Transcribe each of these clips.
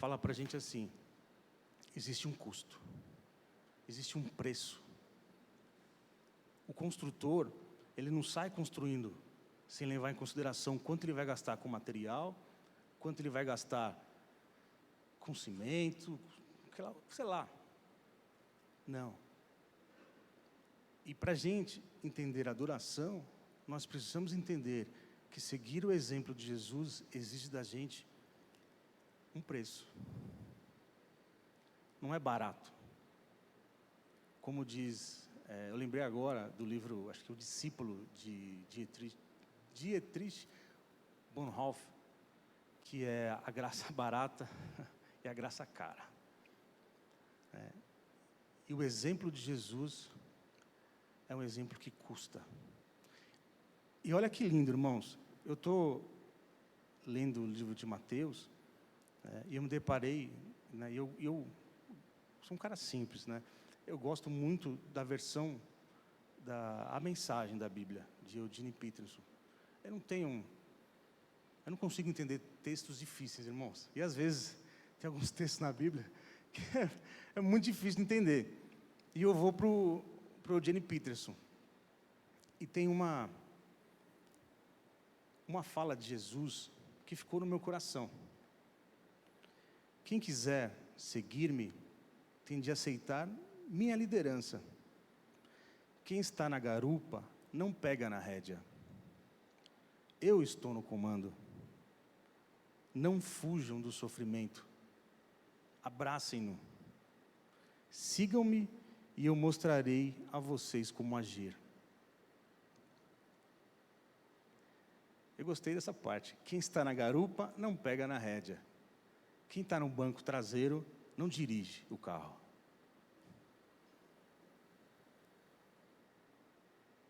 fala para a gente assim: existe um custo, existe um preço. O construtor, ele não sai construindo sem levar em consideração quanto ele vai gastar com material, quanto ele vai gastar com cimento, sei lá. Não. E para a gente entender a adoração, nós precisamos entender que seguir o exemplo de Jesus exige da gente um preço. Não é barato. Como diz, eu lembrei agora do livro, acho que é O Discípulo, de Dietrich Bonhoeffer, que é a graça barata e a graça cara. E o exemplo de Jesus é um exemplo que custa. E olha que lindo, irmãos. Eu estou lendo o livro de Mateus, e eu me deparei, eu sou um cara simples, eu gosto muito da versão, a mensagem da Bíblia, de Eugene Peterson. Eu não consigo entender textos difíceis, irmãos. E às vezes, tem alguns textos na Bíblia que é muito difícil de entender. E eu vou para o Eugene Peterson. E tem uma fala de Jesus que ficou no meu coração. Quem quiser seguir-me, tem de aceitar minha liderança. Quem está na garupa, não pega na rédea. Eu estou no comando. Não fujam do sofrimento. Abracem-no. Sigam-me e eu mostrarei a vocês como agir. Eu gostei dessa parte. Quem está na garupa, não pega na rédea. Quem está no banco traseiro, não dirige o carro.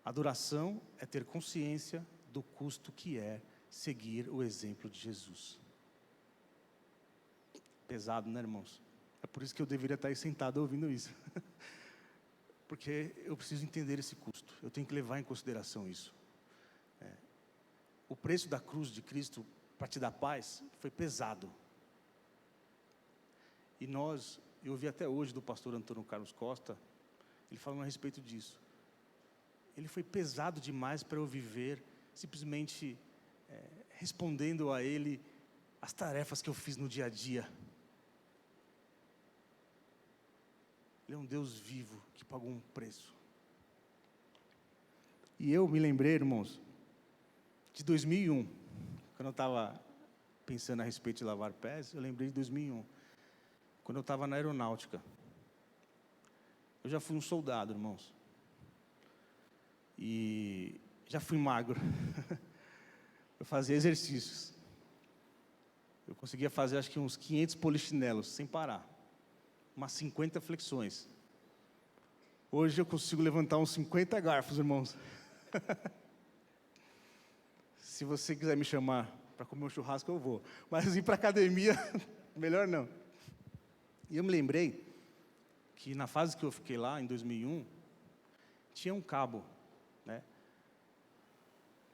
Adoração é ter consciência do custo que é seguir o exemplo de Jesus. Pesado, né, irmãos? É por isso que eu deveria estar aí sentado ouvindo isso. Porque eu preciso entender esse custo. Eu tenho que levar em consideração isso. O preço da cruz de Cristo para te dar paz foi pesado. E eu ouvi até hoje do pastor Antônio Carlos Costa, ele falando a respeito disso. Ele foi pesado demais para eu viver simplesmente respondendo a Ele as tarefas que eu fiz no dia a dia. Ele é um Deus vivo que pagou um preço. E eu me lembrei, irmãos, de 2001, quando eu estava pensando a respeito de lavar pés, eu lembrei de 2001, quando eu estava na aeronáutica. Eu já fui um soldado, irmãos. E já fui magro. Eu fazia exercícios. Eu conseguia fazer acho que uns 500 polichinelos, sem parar. Umas 50 flexões. Hoje eu consigo levantar uns 50 garfos, irmãos. Se você quiser me chamar para comer um churrasco, eu vou. Mas ir para a academia, melhor não. E eu me lembrei que na fase que eu fiquei lá, em 2001, tinha um cabo,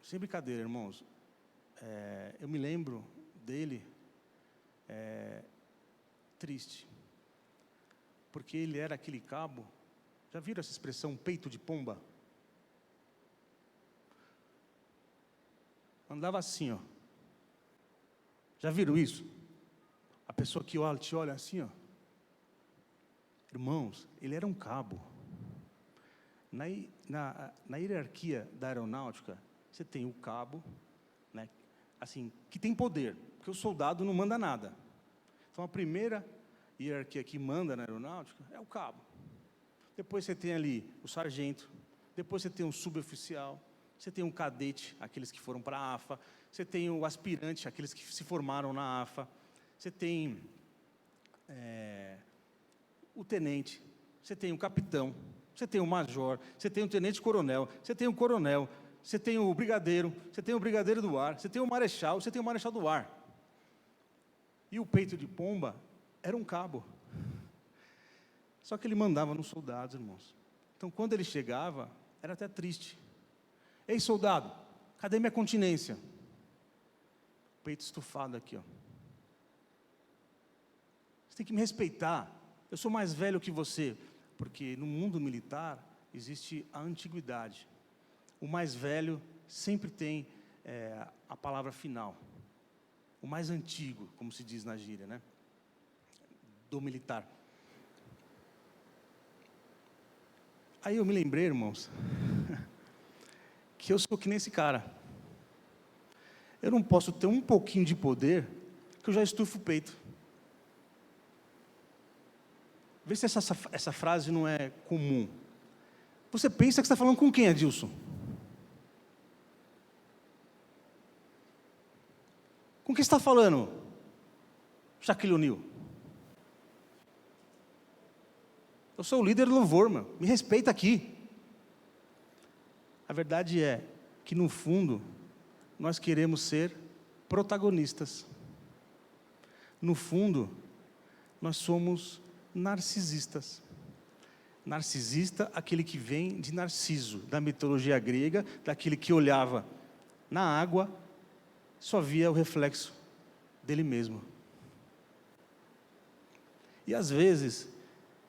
Sem brincadeira, irmãos. Eu me lembro dele triste. Porque ele era aquele cabo. Já viram essa expressão, peito de pomba? Andava assim, ó. Já viram isso? A pessoa que te olha assim, ó. Irmãos, ele era um cabo. Na hierarquia da aeronáutica, você tem o cabo, assim, que tem poder, porque o soldado não manda nada. Então a primeira hierarquia que manda na aeronáutica é o cabo. Depois você tem ali o sargento, depois você tem um suboficial, você tem um cadete, aqueles que foram para a AFA, você tem o aspirante, aqueles que se formaram na AFA, você tem o tenente, você tem o capitão, você tem o major, você tem o tenente-coronel, você tem o coronel, você tem o brigadeiro do ar, você tem o marechal do ar. E o peito de pomba era um cabo. Só que ele mandava nos soldados, irmãos. Então, quando ele chegava, era até triste. Ei, soldado, cadê minha continência? Peito estufado aqui, ó. Você tem que me respeitar. Eu sou mais velho que você. Porque no mundo militar existe a antiguidade. O mais velho sempre tem a palavra final. O mais antigo, como se diz na gíria, né? Do militar. Aí eu me lembrei, irmãos, que eu sou que nem esse cara. Eu não posso ter um pouquinho de poder, que eu já estufo o peito. Vê se essa frase não é comum. Você pensa que está falando com quem, Adilson? Com quem está falando, Shaquille O'Neal? Eu sou o líder do louvor, meu. Me respeita aqui. A verdade é que, no fundo, nós queremos ser protagonistas. No fundo, nós somos narcisistas. Narcisista, aquele que vem de Narciso, da mitologia grega, daquele que olhava na água, só via o reflexo dele mesmo. E às vezes,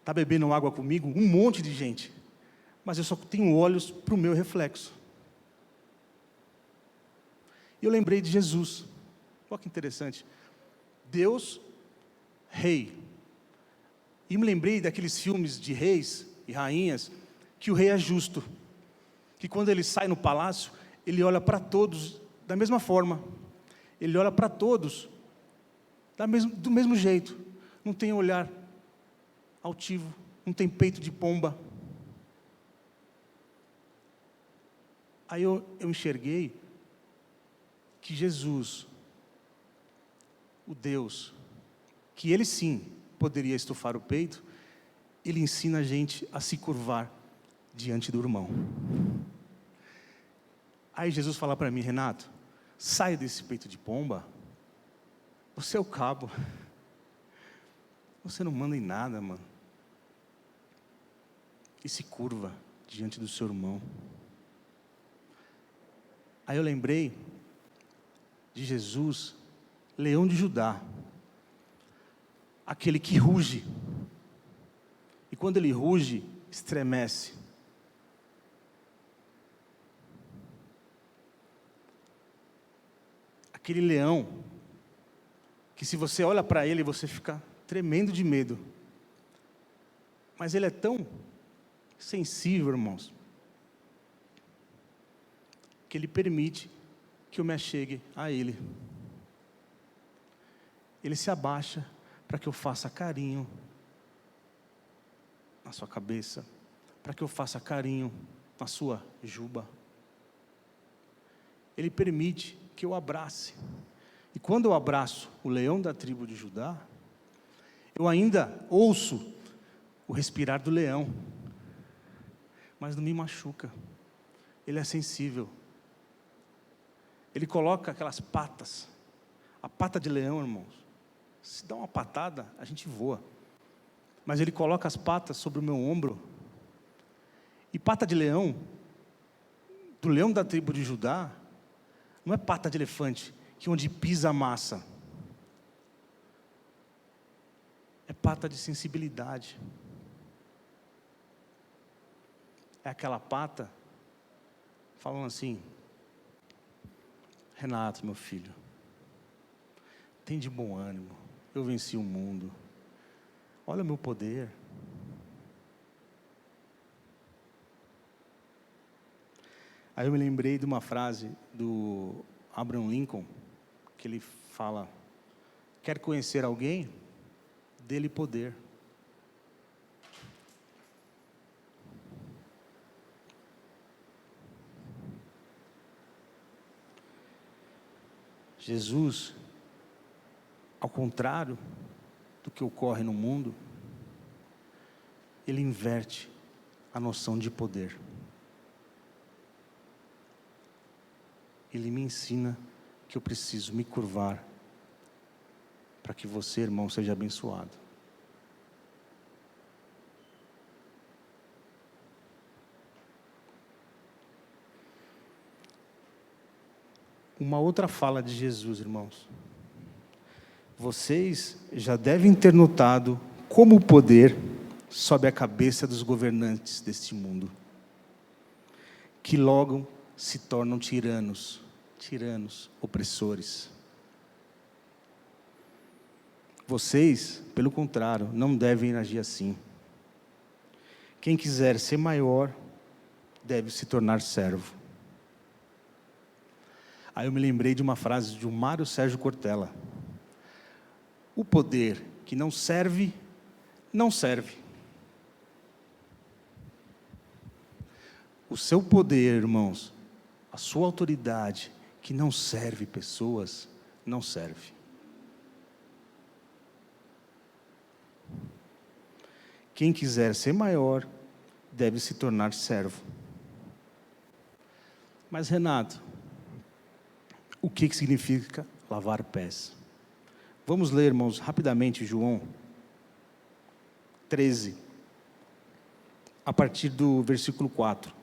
está bebendo água comigo um monte de gente, mas eu só tenho olhos para o meu reflexo. E eu lembrei de Jesus. Olha que interessante. Deus, rei. E me lembrei daqueles filmes de reis e rainhas, que o rei é justo. Que quando ele sai no palácio, ele olha para todos da mesma forma. Ele olha para todos do mesmo jeito. Não tem olhar altivo, não tem peito de pomba. Aí eu enxerguei que Jesus, o Deus, que Ele sim poderia estufar o peito, Ele ensina a gente a se curvar diante do irmão. Aí Jesus fala para mim: Renato, sai desse peito de pomba, você é o cabo, você não manda em nada, mano. E se curva diante do seu irmão. Aí eu lembrei de Jesus, leão de Judá, aquele que ruge, e quando ele ruge, estremece. Aquele leão, que se você olha para ele, você fica tremendo de medo, mas ele é tão sensível, irmãos, que ele permite que eu me achegue a ele. Ele se abaixa para que eu faça carinho na sua cabeça, para que eu faça carinho na sua juba. Ele permite que eu abrace. E quando eu abraço o leão da tribo de Judá, eu ainda ouço o respirar do leão, mas não me machuca. Ele é sensível. Ele coloca aquelas patas, a pata de leão, irmãos, se dá uma patada, a gente voa, mas ele coloca as patas sobre o meu ombro, e pata de leão, do leão da tribo de Judá, não é pata de elefante, que onde pisa a massa, é pata de sensibilidade, é aquela pata, falando assim: Renato, meu filho, tem de bom ânimo, eu venci o mundo, olha o meu poder. Aí eu me lembrei de uma frase do Abraham Lincoln, que ele fala: quer conhecer alguém? Dê-lhe poder. Jesus, ao contrário do que ocorre no mundo, ele inverte a noção de poder. Ele me ensina que eu preciso me curvar para que você, irmão, seja abençoado. Uma outra fala de Jesus, irmãos, Vocês já devem ter notado como o poder sobe a cabeça dos governantes deste mundo, que logo se tornam tiranos, opressores. Vocês, pelo contrário, não devem agir assim. Quem quiser ser maior, deve se tornar servo. Aí eu me lembrei de uma frase de Mário Sérgio Cortella. O poder que não serve, não serve. O seu poder, irmãos, a sua autoridade, que não serve pessoas, não serve. Quem quiser ser maior, deve se tornar servo. Mas, Renato, o que significa lavar pés? Vamos ler, irmãos, rapidamente João 13, a partir do versículo 4.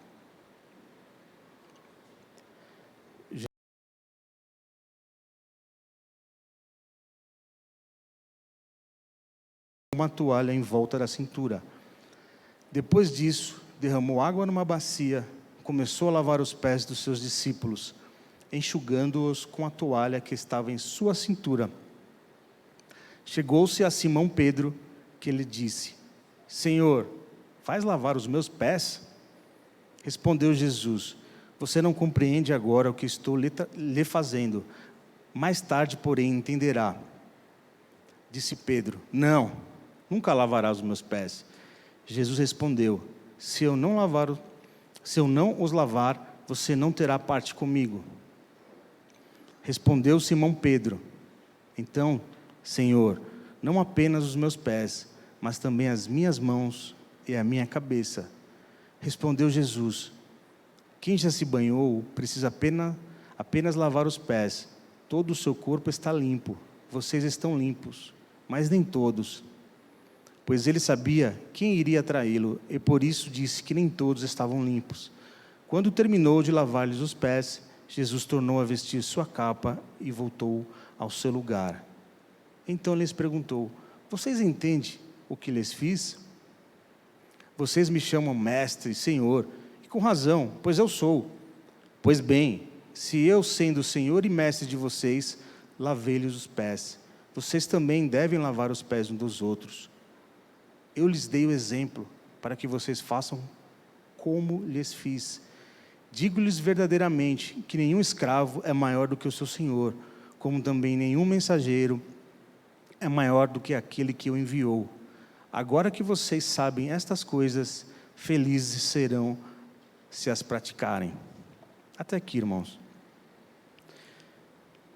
Uma toalha em volta da cintura. Depois disso, derramou água numa bacia, começou a lavar os pés dos seus discípulos, enxugando-os com a toalha que estava em sua cintura. Chegou-se a Simão Pedro, que lhe disse: Senhor, faz lavar os meus pés? Respondeu Jesus: Você não compreende agora o que estou lhe fazendo. Mais tarde, porém, entenderá. Disse Pedro: Não, nunca lavará os meus pés. Jesus respondeu: Se eu não os lavar, você não terá parte comigo. Respondeu Simão Pedro: Então, Senhor, não apenas os meus pés, mas também as minhas mãos e a minha cabeça. Respondeu Jesus: Quem já se banhou precisa apenas lavar os pés. Todo o seu corpo está limpo. Vocês estão limpos, mas nem todos. Pois ele sabia quem iria traí-lo, e por isso disse que nem todos estavam limpos. Quando terminou de lavar-lhes os pés, Jesus tornou a vestir sua capa e voltou ao seu lugar. Então lhes perguntou: Vocês entendem o que lhes fiz? Vocês me chamam mestre, Senhor, e com razão, pois eu sou. Pois bem, se eu, sendo Senhor e mestre de vocês, lavei-lhes os pés, vocês também devem lavar os pés uns dos outros. Eu lhes dei o exemplo, para que vocês façam como lhes fiz. Digo-lhes verdadeiramente que nenhum escravo é maior do que o seu senhor, como também nenhum mensageiro é maior do que aquele que o enviou. Agora que vocês sabem estas coisas, felizes serão se as praticarem. Até aqui, irmãos.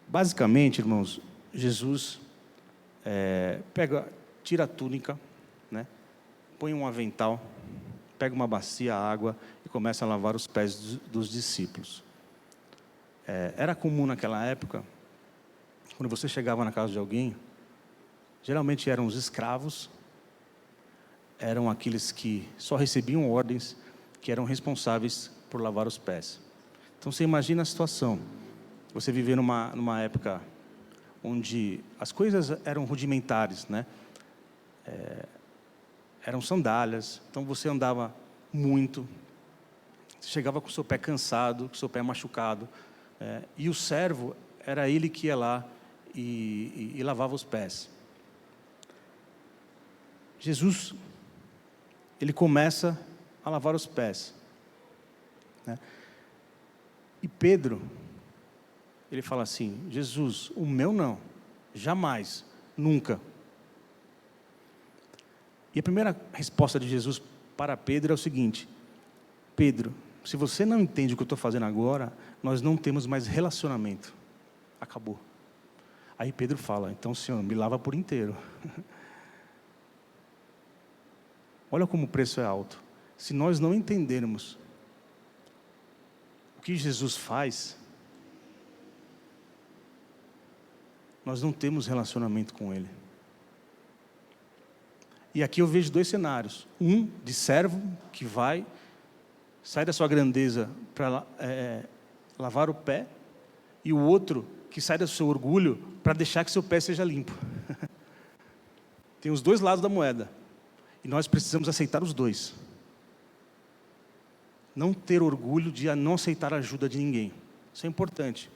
Basicamente, irmãos, Jesus tira a túnica, né? Põe um avental, pega uma bacia, água e começa a lavar os pés dos discípulos. Era comum naquela época, quando você chegava na casa de alguém, geralmente eram os escravos, eram aqueles que só recebiam ordens, que eram responsáveis por lavar os pés. Então você imagina a situação, você viver numa época onde as coisas eram rudimentares, né? Eram sandálias, então você andava muito, você chegava com o seu pé cansado, com o seu pé machucado, e o servo era ele que ia lá e lavava os pés. Jesus, ele começa a lavar os pés, né? E Pedro, ele fala assim: Jesus, o meu não, jamais, nunca. E a primeira resposta de Jesus para Pedro é o seguinte: Pedro, se você não entende o que eu estou fazendo agora, nós não temos mais relacionamento. Acabou. Aí Pedro fala: então, Senhor, me lava por inteiro. Olha como o preço é alto. Se nós não entendermos o que Jesus faz, nós não temos relacionamento com Ele. E aqui eu vejo dois cenários. Um de servo que sai da sua grandeza para lavar o pé, e o outro que sai do seu orgulho para deixar que seu pé seja limpo. Tem os dois lados da moeda. E nós precisamos aceitar os dois. Não ter orgulho de não aceitar a ajuda de ninguém. Isso é importante.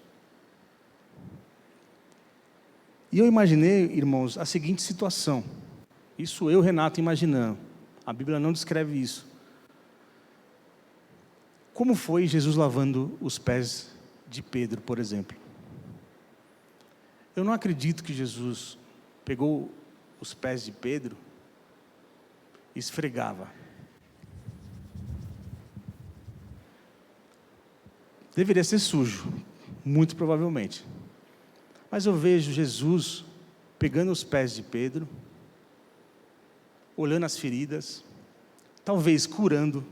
E eu imaginei, irmãos, a seguinte situação. Isso eu, Renato, imaginando. A Bíblia não descreve isso. Como foi Jesus lavando os pés de Pedro, por exemplo? Eu não acredito que Jesus pegou os pés de Pedro e esfregava. Deveria ser sujo, muito provavelmente. Mas eu vejo Jesus pegando os pés de Pedro, olhando as feridas, talvez curando,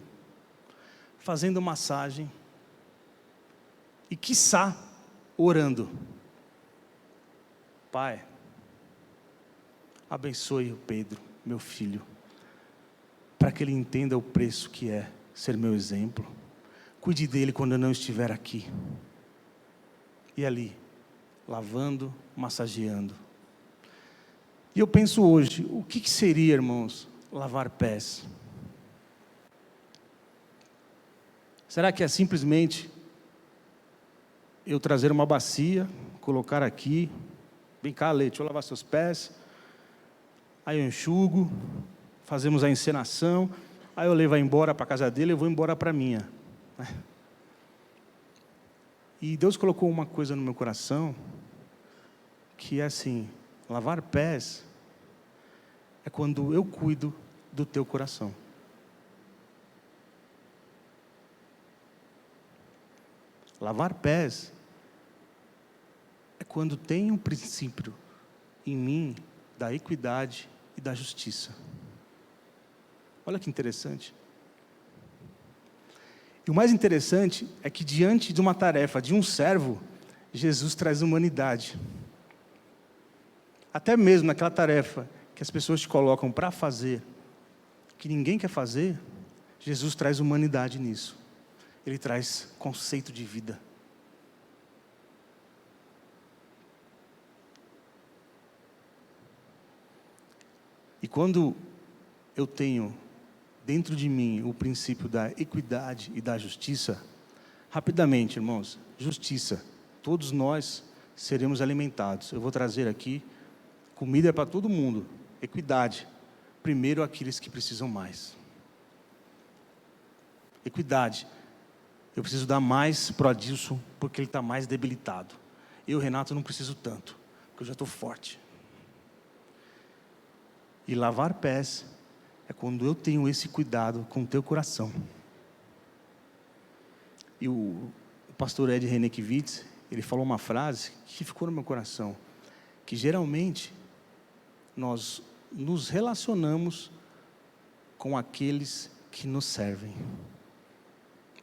fazendo massagem e, quiçá, orando. Pai, abençoe o Pedro, meu filho, para que ele entenda o preço que é ser meu exemplo. Cuide dele quando eu não estiver aqui. E ali, lavando, massageando. E eu penso hoje, o que seria, irmãos, lavar pés? Será que é simplesmente eu trazer uma bacia, colocar aqui, vem cá, Leite, deixa eu lavar seus pés, aí eu enxugo, fazemos a encenação, aí eu levo embora para a casa dele, eu vou embora para a minha. E Deus colocou uma coisa no meu coração, que é assim, lavar pés é quando eu cuido do teu coração. Lavar pés é quando tem um princípio em mim da equidade e da justiça. Olha que interessante. E o mais interessante é que diante de uma tarefa de um servo, Jesus traz humanidade. Até mesmo naquela tarefa que as pessoas te colocam para fazer, que ninguém quer fazer, Jesus traz humanidade nisso. Ele traz conceito de vida. E quando eu tenho dentro de mim o princípio da equidade e da justiça, rapidamente, irmãos, justiça, todos nós seremos alimentados. Eu vou trazer aqui comida para todo mundo, equidade, primeiro aqueles que precisam mais. Equidade, eu preciso dar mais para o Adilson, porque ele está mais debilitado. Eu, Renato, não preciso tanto, porque eu já estou forte. E lavar pés é quando eu tenho esse cuidado com o teu coração. E o pastor Ed Renekiewicz, ele falou uma frase que ficou no meu coração, que geralmente nós nos relacionamos com aqueles que nos servem.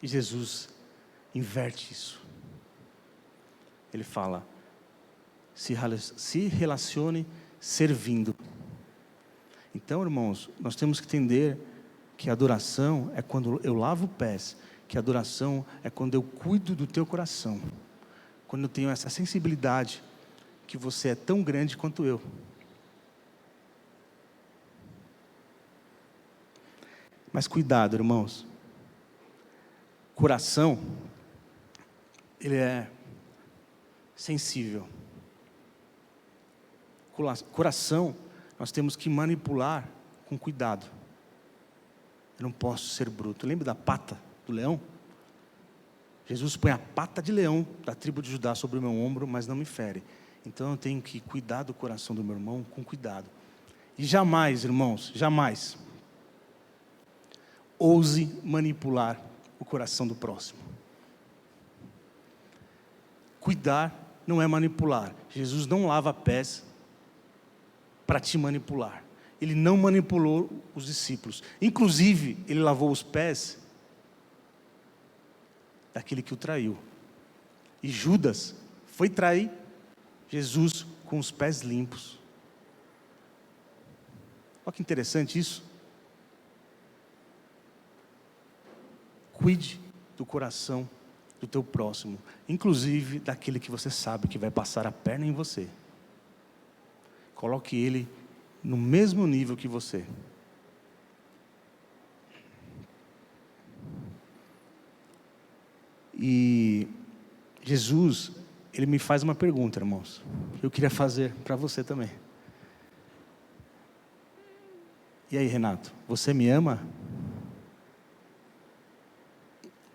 E Jesus inverte isso. Ele fala, se relacione servindo. Então, irmãos, nós temos que entender que a adoração é quando eu lavo pés, que a adoração é quando eu cuido do teu coração, quando eu tenho essa sensibilidade que você é tão grande quanto eu. Mas cuidado, irmãos. Coração, ele é sensível. Coração, nós temos que manipular com cuidado. Eu não posso ser bruto. Lembra da pata do leão? Jesus põe a pata de leão da tribo de Judá sobre o meu ombro, mas não me fere. Então eu tenho que cuidar do coração do meu irmão com cuidado. E jamais, irmãos, jamais ouse manipular o coração do próximo. Cuidar não é manipular. Jesus não lava pés para te manipular. Ele não manipulou os discípulos. Inclusive, ele lavou os pés daquele que o traiu. E Judas foi trair Jesus com os pés limpos. Olha que interessante isso. Cuide do coração do teu próximo, inclusive daquele que você sabe que vai passar a perna em você. Coloque ele no mesmo nível que você. E Jesus, Ele me faz uma pergunta, irmãos. Eu queria fazer para você também. E aí, Renato, você me ama?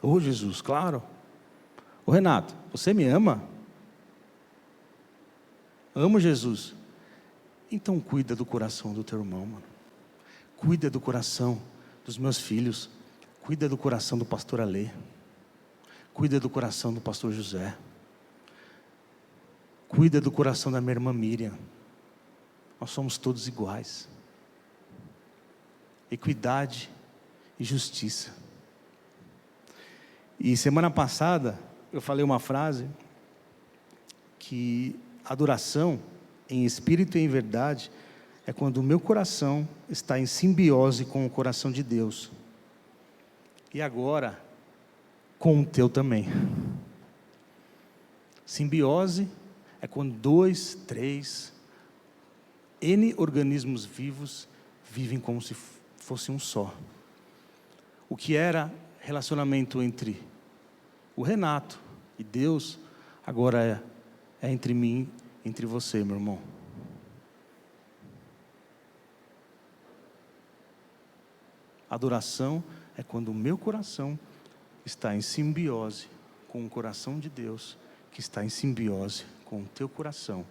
Ô, Jesus, claro. Ô, Renato, você me ama? Amo Jesus. Então cuida do coração do teu irmão, mano. Cuida do coração dos meus filhos. Cuida do coração do pastor Alê. Cuida do coração do pastor José. Cuida do coração da minha irmã Miriam. Nós somos todos iguais. Equidade e justiça. E semana passada eu falei uma frase que adoração em espírito e em verdade é quando o meu coração está em simbiose com o coração de Deus. E agora, com o teu também. Simbiose é quando 2, 3, N organismos vivos vivem como se fosse um só. O que era relacionamento entre o Renato e Deus, agora é entre mim, entre você, meu irmão. Adoração é quando o meu coração está em simbiose com o coração de Deus, que está em simbiose com o teu coração.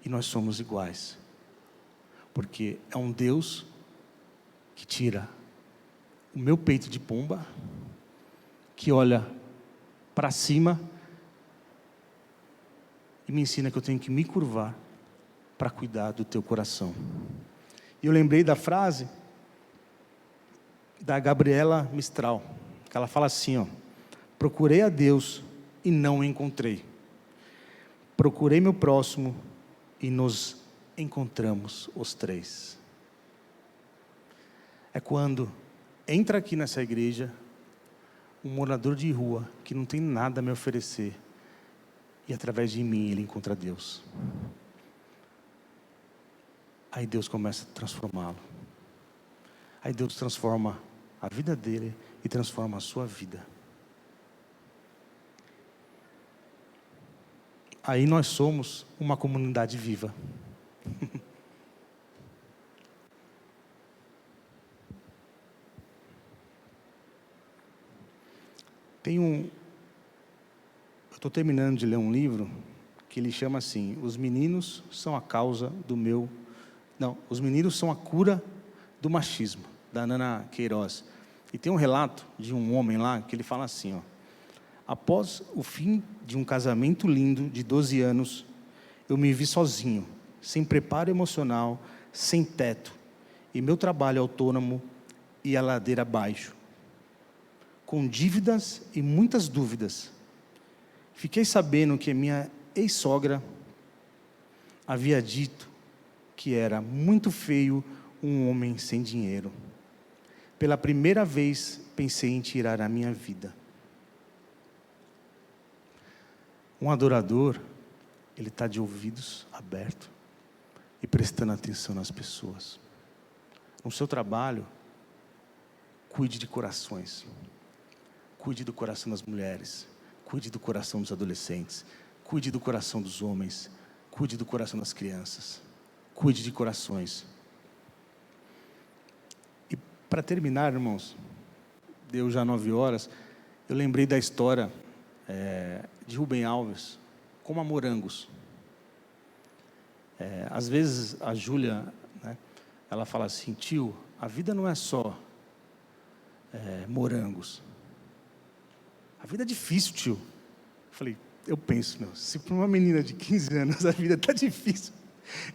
E nós somos iguais. Porque é um Deus que tira o meu peito de pomba, que olha para cima e me ensina que eu tenho que me curvar para cuidar do teu coração. E eu lembrei da frase da Gabriela Mistral, que ela fala assim, ó: procurei a Deus e não o encontrei. Procurei meu próximo e nos encontramos os três. É quando entra aqui nessa igreja um morador de rua que não tem nada a me oferecer e através de mim ele encontra Deus. Aí Deus começa a transformá-lo. Aí Deus transforma a vida dele e transforma a sua vida. Aí nós somos uma comunidade viva. Eu estou terminando de ler um livro que ele chama assim: Os meninos são a causa do meu... Não, os meninos são a cura do machismo, da Nana Queiroz. E tem um relato de um homem lá que ele fala assim, ó: após o fim de um casamento lindo de 12 anos, eu me vi sozinho, sem preparo emocional, sem teto, e meu trabalho autônomo e a ladeira abaixo, com dívidas e muitas dúvidas. Fiquei sabendo que minha ex-sogra havia dito que era muito feio um homem sem dinheiro. Pela primeira vez, pensei em tirar a minha vida. Um adorador, ele está de ouvidos abertos e prestando atenção nas pessoas. No seu trabalho, cuide de corações. Cuide do coração das mulheres. Cuide do coração dos adolescentes. Cuide do coração dos homens. Cuide do coração das crianças. Cuide de corações. E para terminar, irmãos, deu já 9 horas, eu lembrei da história de Rubem Alves, como a Morangos. Às vezes a Júlia, né, ela fala assim: tio, a vida não é só morangos. A vida é difícil, tio. Eu falei, eu penso, se para uma menina de 15 anos a vida está difícil,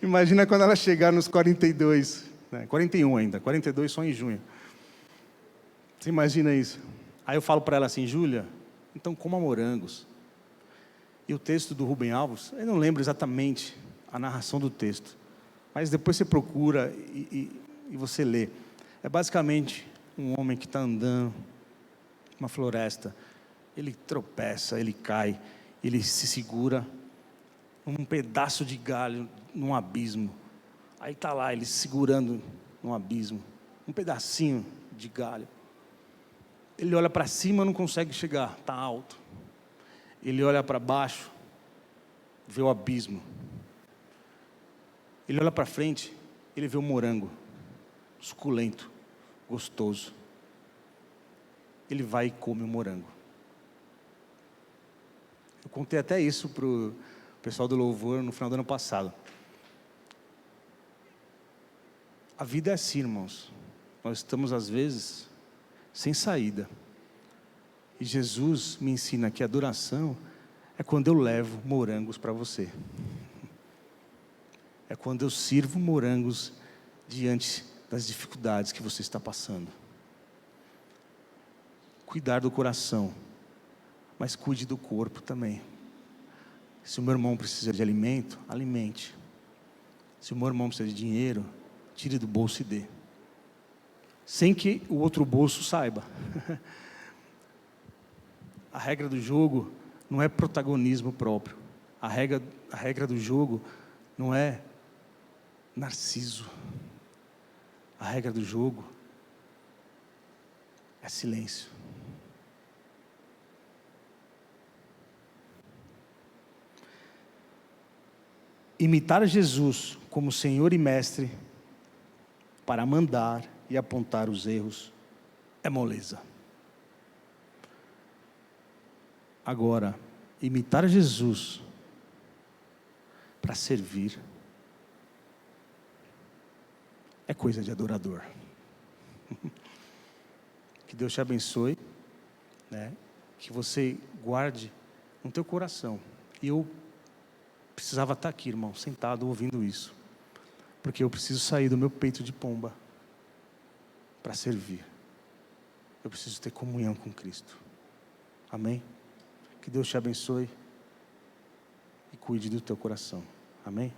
imagina quando ela chegar nos 42, 41 ainda, 42 só em junho. Você imagina isso? Aí eu falo para ela assim: Júlia, então coma morangos. E o texto do Rubem Alves, eu não lembro exatamente a narração do texto, mas depois você procura e você lê. É basicamente um homem que está andando numa floresta, ele tropeça, ele cai, ele se segura num pedaço de galho, num abismo. Aí está lá ele segurando num abismo, um pedacinho de galho. Ele olha para cima, não consegue chegar, está alto. Ele olha para baixo, vê o abismo. Ele olha para frente, ele vê o morango, suculento, gostoso. Ele vai e come o morango. Eu contei até isso para o pessoal do louvor no final do ano passado. A vida é assim, irmãos. Nós estamos, às vezes, sem saída. E Jesus me ensina que a adoração é quando eu levo morangos para você. É quando eu sirvo morangos diante das dificuldades que você está passando. Cuidar do coração, mas cuide do corpo também. Se o meu irmão precisa de alimento, alimente. Se o meu irmão precisa de dinheiro, tire do bolso e dê. Sem que o outro bolso saiba. A regra do jogo não é protagonismo próprio. A regra do jogo não é narciso. A regra do jogo é silêncio. Imitar Jesus como Senhor e Mestre para mandar e apontar os erros é moleza. Agora, imitar Jesus para servir é coisa de adorador. Que Deus te abençoe, né? Que você guarde no teu coração. E eu precisava estar aqui, irmão, sentado ouvindo isso, porque eu preciso sair do meu peito de pomba para servir. Eu preciso ter comunhão com Cristo. Amém? Que Deus te abençoe e cuide do teu coração. Amém?